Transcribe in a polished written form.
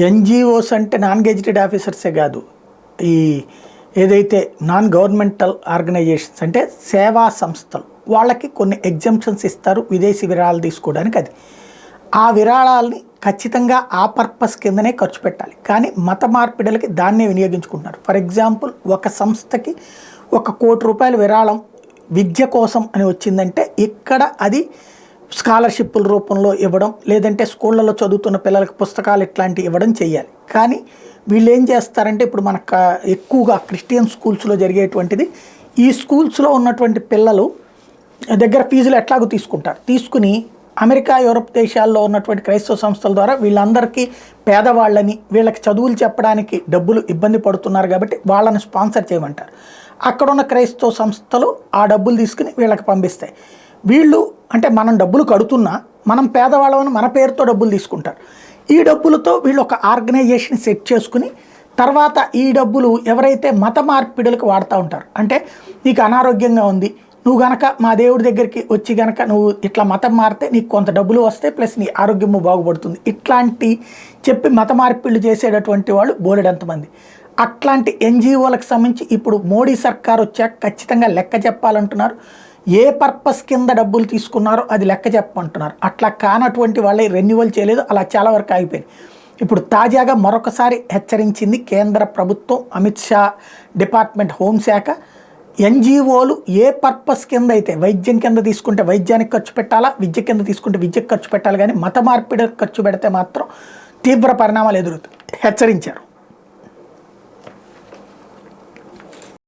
NGOs అంటే non gazetted ఆఫీసర్సే కాదు. ఈ ఏదైతే నాన్ గవర్నమెంటల్ ఆర్గనైజేషన్స్ అంటే సేవా సంస్థలు వాళ్ళకి కొన్ని ఎగ్జంప్షన్స్ ఇస్తారు విదేశీ విరాళాలు తీసుకోవడానికి. అది ఆ విరాళాలని ఖచ్చితంగా ఆ పర్పస్ కిందనే ఖర్చు పెట్టాలి. కానీ మత మార్పిడులకి దాన్నే వినియోగించుకుంటున్నారు. ఫర్ ఎగ్జాంపుల్ ఒక సంస్థకి ₹1,00,00,000 విరాళం విద్య కోసం అని వచ్చిందంటే ఇక్కడ అది స్కాలర్షిప్ల రూపంలో ఇవ్వడం, లేదంటే స్కూళ్ళలో చదువుతున్న పిల్లలకి పుస్తకాలు ఇట్లాంటివి ఇవ్వడం చేయాలి. కానీ వీళ్ళు ఏం చేస్తారంటే ఇప్పుడు మనకు ఎక్కువగా క్రిస్టియన్ స్కూల్స్లో జరిగేటువంటిది, ఈ స్కూల్స్లో ఉన్నటువంటి పిల్లలు దగ్గర ఫీజులు ఎట్లాగో తీసుకుంటారు. తీసుకుని అమెరికా, యూరప్ దేశాల్లో ఉన్నటువంటి క్రైస్తవ సంస్థల ద్వారా వీళ్ళందరికీ పేదవాళ్ళని, వీళ్ళకి చదువులు చెప్పడానికి డబ్బులు ఇబ్బంది పడుతున్నారు కాబట్టి వాళ్ళని స్పాన్సర్ చేయమంటారు. అక్కడున్న క్రైస్తవ సంస్థలు ఆ డబ్బులు తీసుకుని వీళ్ళకి పంపిస్తాయి. వీళ్ళు అంటే మనం డబ్బులు కడుతున్నా మనం పేదవాళ్ళమని మన పేరుతో డబ్బులు తీసుకుంటారు. ఈ డబ్బులతో వీళ్ళు ఒక ఆర్గనైజేషన్ సెట్ చేసుకుని తర్వాత ఈ డబ్బులు ఎవరైతే మత మార్పిడులకు వాడుతూ ఉంటారు, అంటే నీకు అనారోగ్యంగా ఉంది, నువ్వు గనక మా దేవుడి దగ్గరికి వచ్చి గనక నువ్వు ఇట్లా మతం మారితే నీకు కొంత డబ్బులు వస్తాయి, ప్లస్ నీ ఆరోగ్యము బాగుపడుతుంది, ఇట్లాంటి చెప్పి మత మార్పిళ్ళు చేసేటటువంటి వాళ్ళు బోలెడంతమంది. అట్లాంటి ఎన్‌జీఓలకు సంబంధించి ఇప్పుడు మోడీ సర్కార్ వచ్చాక ఖచ్చితంగా లెక్క చెప్పాలంటున్నారు. ఏ పర్పస్ కింద డబ్బులు తీసుకున్నారో అది లెక్క చెప్పమంటున్నారు. అట్లా కానటువంటి వాళ్ళే రెన్యువల్ చేయలేదు, అలా చాలా వరకు ఆగిపోయింది. ఇప్పుడు తాజాగా మరొకసారి హెచ్చరించింది కేంద్ర ప్రభుత్వం, అమిత్ షా డిపార్ట్మెంట్, హోంశాఖ. ఎన్‌జీఓలు ఏ పర్పస్ కింద అయితే వైద్యం కింద తీసుకుంటే వైద్యానికి ఖర్చు పెట్టాలా, విద్య కింద తీసుకుంటే విద్యకు ఖర్చు పెట్టాలి, కానీ మత మార్పిడి ఖర్చు పెడితే మాత్రం తీవ్ర పరిణామాలు ఎదురవుతాయి హెచ్చరించారు.